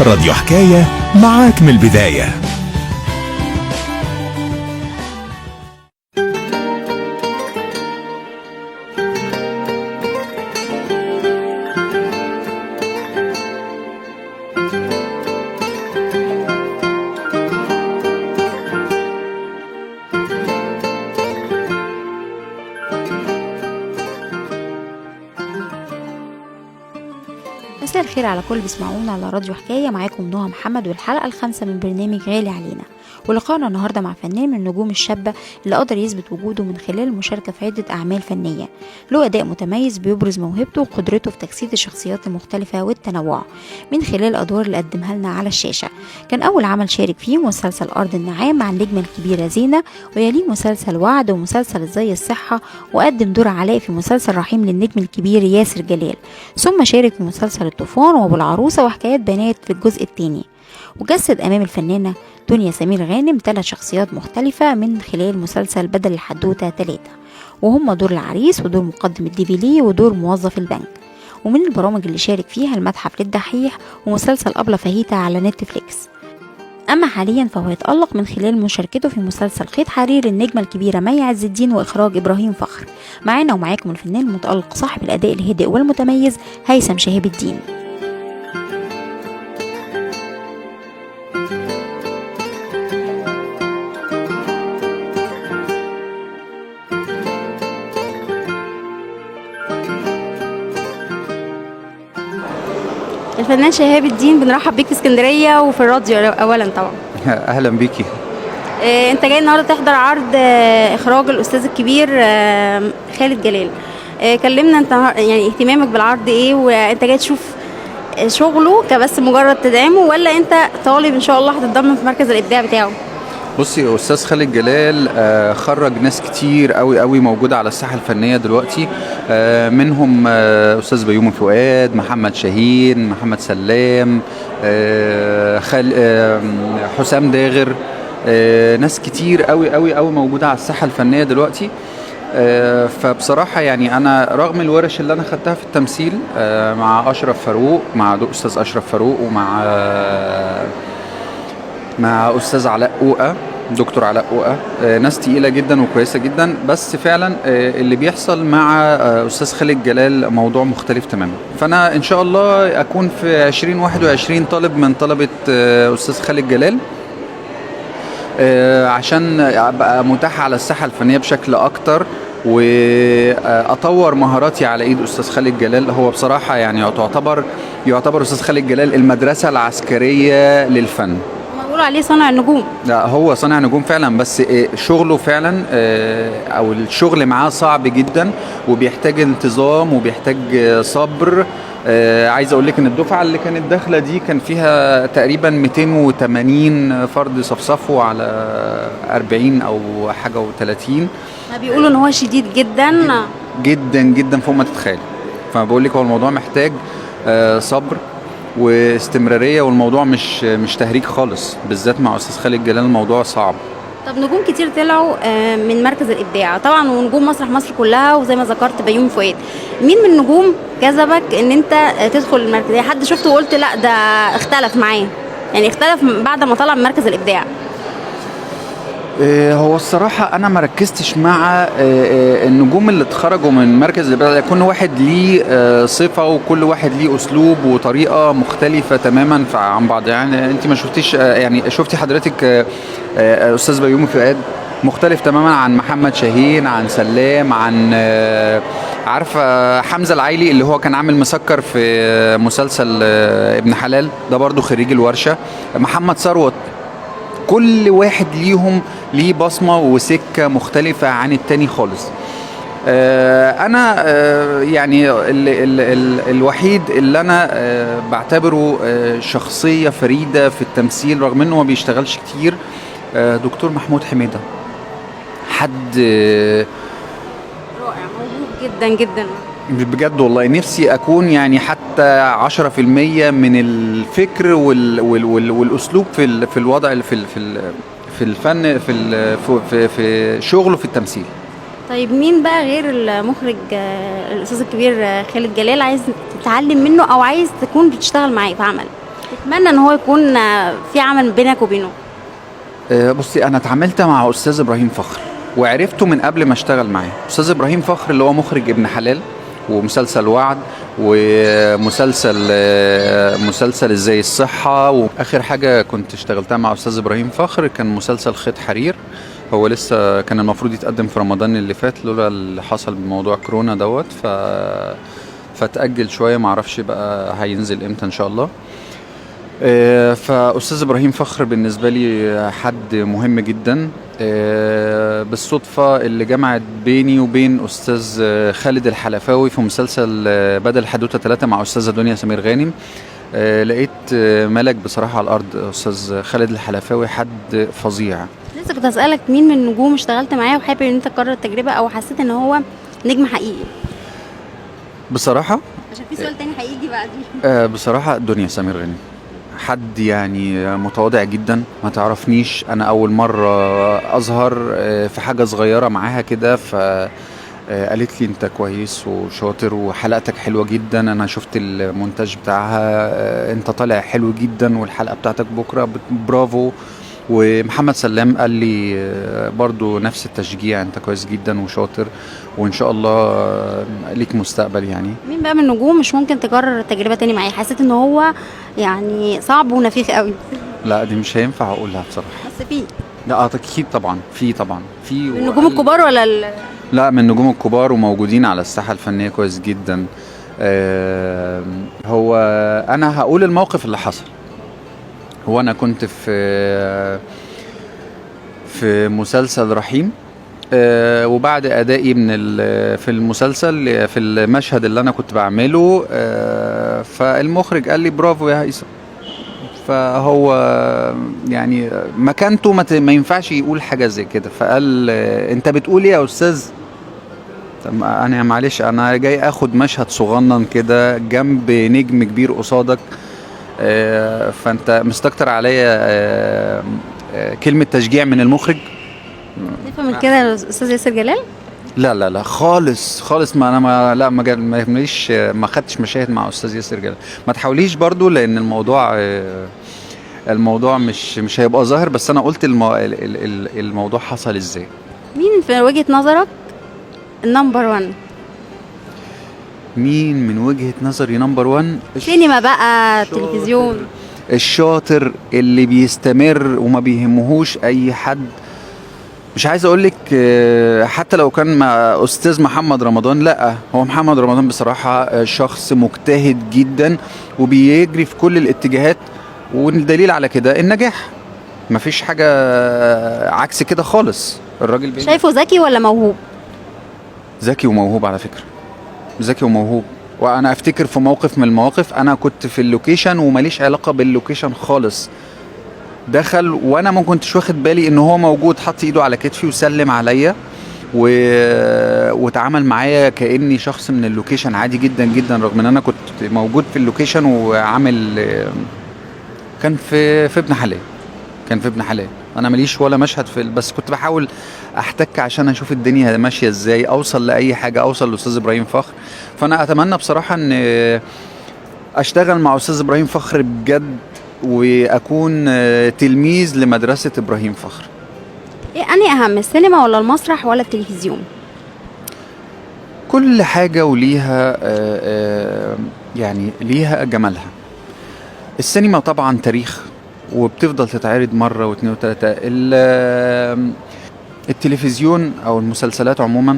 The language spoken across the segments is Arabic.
راديو حكاية معاك من البداية. مساء الخير على كل بيسمعونا على راديو حكاية. معاكم نهى محمد والحلقة الخامسة من برنامج غالي علينا، ولقاءنا النهاردة مع فنان من النجوم الشابة اللي قدر يثبت وجوده من خلال المشاركة في عدة أعمال فنية. له أداء متميز بيبرز موهبته وقدرته في تجسيد الشخصيات المختلفة والتنوع من خلال الأدوار اللي قدمها لنا على الشاشة. كان أول عمل شارك فيه مسلسل أرض النعام مع النجمة الكبيرة زينة، ويليه مسلسل وعد ومسلسل ازاي الصحة، وقدم دور علاء في مسلسل رحيم للنجم الكبير ياسر جلال، ثم شارك في مسلسل الطوفان وابو العروسة وحكايات بنات في الجزء الثاني. وجسد امام الفنانة دنيا سمير غانم 3 شخصيات مختلفة من خلال مسلسل بدل الحدوتة 3، وهم دور العريس ودور مقدم الديفيلي ودور موظف البنك. ومن البرامج اللي شارك فيها المتحف للدحيح ومسلسل أبلة فاهيتا على نتفليكس. أما حاليا فهو يتألق من خلال مشاركته في مسلسل خيط حرير النجمة الكبيرة مي عز الدين وإخراج إبراهيم فخر. معانا ومعاكم الفنان المتألق صاحب الأداء الهادئ والمتميز هيثم شهاب الدين. الفنان شهاب الدين، بنرحب بيك في اسكندريه وفي الراديو اولا طبعا. اهلا بيكي. انت جاي النهارده تحضر عرض اخراج الاستاذ الكبير خالد جلال. كلمنا انت يعني اهتمامك بالعرض ايه، وانت جاي تشوف شغله كبس مجرد تدعمه، ولا انت طالب ان شاء الله هتتضمن في مركز الابداع بتاعه؟ بصي، استاذ خالد جلال خرج ناس كتير قوي قوي موجوده على الساحه الفنيه دلوقتي، منهم استاذ بيومي فؤاد، محمد شاهين، محمد سلام، حسام داغر، ناس كتير قوي قوي قوي موجوده على الساحه الفنيه دلوقتي. فبصراحه يعني انا رغم الورش اللي انا خدتها في التمثيل مع اشرف فاروق، مع استاذ اشرف فاروق، ومع استاذ علاء أوقة، دكتور علاء أوقة، ناس تقيلة جدا وكويسة جدا، بس فعلا اللي بيحصل مع أستاذ خالد جلال موضوع مختلف تماما. فأنا إن شاء الله أكون في 2021 طالب من طلبة أستاذ خالد جلال، عشان أبقى متاح على الساحة الفنية بشكل أكتر، وأطور مهاراتي على إيد أستاذ خالد جلال. هو بصراحة يعني يعتبر أستاذ خالد جلال المدرسة العسكرية للفن. عليه صانع النجوم. لا، هو صانع نجوم فعلا، بس شغله فعلا او الشغل معاه صعب جدا، وبيحتاج انتظام وبيحتاج صبر. عايز اقول لك ان الدفعه اللي كانت داخله دي كان فيها تقريبا 280 فرد صفصفوا على 40 او حاجه و30. بيقولوا ان هو شديد جدا جدا جدا فوق ما تتخيل. فبقول لك هو الموضوع محتاج صبر واستمراريه، والموضوع مش تهريج خالص، بالذات مع استاذ خالد جلال الموضوع صعب. طب نجوم كتير طلعوا من مركز الابداع طبعا، ونجوم مسرح مصر كلها، وزي ما ذكرت بيومي فؤاد. مين من النجوم جذبك ان انت تدخل المركز؟ يعني حد شفته وقلت لا ده اختلف معاه، يعني اختلف بعد ما طلع من مركز الابداع؟ هو الصراحة أنا ما ركزتش مع النجوم اللي اتخرجوا من مركز الإبداع. كل واحد ليه صفة، وكل واحد ليه أسلوب وطريقة مختلفة تماما عن بعض. يعني أنت ما شفتيش، يعني شفتي حضرتك أستاذ بيومي فؤاد مختلف تماما عن محمد شاهين، عن سلام، عن عارفة حمزة العايلي اللي هو كان عامل مسكر في مسلسل ابن حلال، ده برضو خريج الورشة. محمد ثروت، كل واحد ليه بصمة وسكة مختلفة عن التاني خالص. أنا يعني الوحيد اللي أنا بعتبره شخصية فريدة في التمثيل رغم أنه ما بيشتغلش كتير، دكتور محمود حميدة. حد رائع، موهوب جدا جدا بجد والله. نفسي أكون يعني حتى 10% من الفكر والأسلوب في الوضع في الفن في شغله في التمثيل. طيب مين بقى غير المخرج الأستاذ الكبير خالد جلال عايز تتعلم منه أو عايز تكون بتشتغل معاه في عمل؟ اتمنى ان هو يكون في عمل بينك وبينه. بصي، انا اتعاملت مع استاذ ابراهيم فخر وعرفته من قبل ما اشتغل معاه. استاذ ابراهيم فخر اللي هو مخرج ابن حلال ومسلسل وعد ومسلسل ازاي الصحة، واخر حاجة كنت اشتغلتها مع استاذ ابراهيم فخر كان مسلسل خيط حرير. هو لسه كان المفروض يتقدم في رمضان اللي فات، لولا اللي حصل بموضوع كورونا دوت فتأجل شوية، معرفش بقى هينزل امتى ان شاء الله. فأستاذ إبراهيم فخر بالنسبة لي حد مهم جدا. بالصدفة اللي جمعت بيني وبين أستاذ خالد الحلفاوي في مسلسل بدل حدوتة 3 مع أستاذة دنيا سمير غانم. لقيت ملك بصراحة على الأرض. أستاذ خالد الحلفاوي حد فظيع. لسه كنت هسألك مين من النجوم اشتغلت معاه وحابب ان انت تكرر التجربة او حسيت ان هو نجم حقيقي؟ بصراحة عشان في سؤال تاني هيجي بعديه. بصراحة دنيا سمير غانم حد يعني متواضع جدا، ما تعرفنيش، انا اول مرة اظهر في حاجة صغيرة معاها كده، فقالت لي انت كويس وشاطر وحلقتك حلوة جدا، انا شفت المونتاج بتاعها، انت طالع حلو جدا والحلقة بتاعتك بكرة برافو. ومحمد سلام قال لي برضو نفس التشجيع، انت كويس جدا وشاطر وان شاء الله ليك مستقبل يعني. مين بقى من النجوم مش ممكن تكرر التجربة تاني معاه؟ حسيت ان هو يعني صعب ونفيخ قوي. لا دي مش هينفع اقولها بصراحة. بس في لا اكيد طبعا في من النجوم الكبار ولا لا، من النجوم الكبار وموجودين على الساحة الفنية كويس جدا. هو انا هقول الموقف اللي حصل. هو انا كنت في مسلسل رحيم، وبعد ادائي في المسلسل في المشهد اللي انا كنت بعمله، فالمخرج قال لي برافو يا هيثم. فهو يعني مكانته ما ينفعش يقول حاجه زي كده، فقال انت بتقول ايه يا استاذ؟ طب انا معلش، انا جاي اخد مشهد صغنن كده جنب نجم كبير قصادك، فانت مستكتر عليا كلمه تشجيع من المخرج. نفهم من كده يا استاذ ياسر جلال؟ لا لا لا خالص ما انا ما خدتش مشاهد مع استاذ ياسر جلال. ما تحاوليش برضو، لان الموضوع مش هيبقى ظاهر، بس انا قلت الموضوع حصل ازاي. مين في وجهة نظرك النمبر 1؟ مين من وجهة نظري نمبر 1؟ سينما بقى، تلفزيون. الشاطر اللي بيستمر وما بيهمهوش اي حد. مش عايز اقولك حتى لو كان مع استاذ محمد رمضان، لا هو محمد رمضان بصراحة شخص مجتهد جدا وبيجري في كل الاتجاهات، والدليل على كده النجاح. مفيش حاجة عكس كده خالص. الراجل شايفه ذكي ولا موهوب؟ ذكي وموهوب على فكرة، ذكي وموهوب. وانا افتكر في موقف من المواقف انا كنت في اللوكيشن وماليش علاقة باللوكيشن خالص، دخل وانا ما كنتش واخد بالي ان هو موجود، حط ايده على كتفي وسلم عليا واتعامل معايا كاني شخص من اللوكيشن عادي جدا جدا، رغم ان انا كنت موجود في اللوكيشن وعامل كان في ابن حلال. انا ماليش ولا مشهد بس كنت بحاول احتك عشان اشوف الدنيا ماشيه ازاي، اوصل لاي حاجه، اوصل لاستاذ ابراهيم فخر. فانا اتمنى بصراحه ان اشتغل مع استاذ ابراهيم فخر بجد واكون تلميذ لمدرسه ابراهيم فخر. ايه اني اهم، السينما ولا المسرح ولا التلفزيون؟ كل حاجه وليها يعني ليها جمالها. السينما طبعا تاريخ وبتفضل تتعرض مرة واثنين وثلاثة. التلفزيون او المسلسلات عموما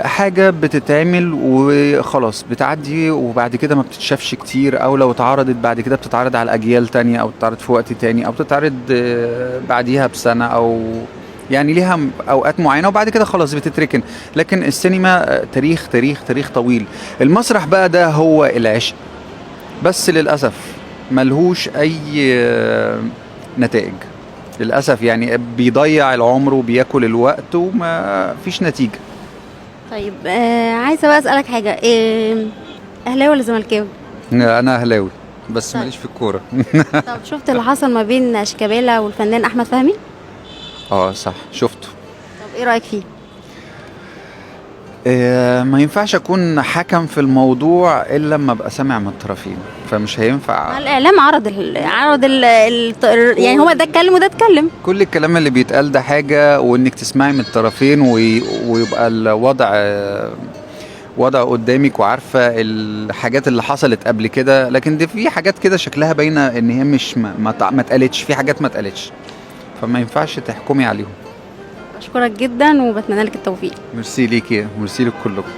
حاجة بتتعمل وخلاص بتعدي، وبعد كده ما بتتشافش كتير، او لو اتعرضت بعد كده بتتعرض على اجيال تانية، او بتتعرض في وقت تاني، او بتتعرض بعديها بسنة، او يعني ليها اوقات معينة وبعد كده خلاص بتتركن. لكن السينما تاريخ تاريخ تاريخ طويل. المسرح بقى ده هو العشق، بس للأسف ملهوش اي نتائج للأسف، يعني بيضيع العمر وبياكل الوقت وما فيش نتيجة. طيب عايزة بقى أسألك حاجة، أهلاوي ولا زملكاوي؟ أنا أهلاوي بس ماليش في الكورة. طب شفت اللي حصل ما بين شيكابالا والفنان أحمد فهمي؟ صح شفته. طب إيه رأيك فيه؟ ما ينفعش اكون حكم في الموضوع الا لما ابقى سامع من الطرفين، فمش هينفع. الاعلام يعني هو ده اتكلم وده اتكلم. كل الكلام اللي بيتقال ده حاجة، وانك تسمعي من الطرفين ويبقى الوضع وضع قدامك وعارفة الحاجات اللي حصلت قبل كده، لكن دي في حاجات كده شكلها باينة ان هي مش ما اتقالتش، في حاجات ما اتقالتش، فما ينفعش تحكمي عليهم. بشكرك جدا وبتمنى لك التوفيق. ميرسي ليكي، ميرسي لك كلكم.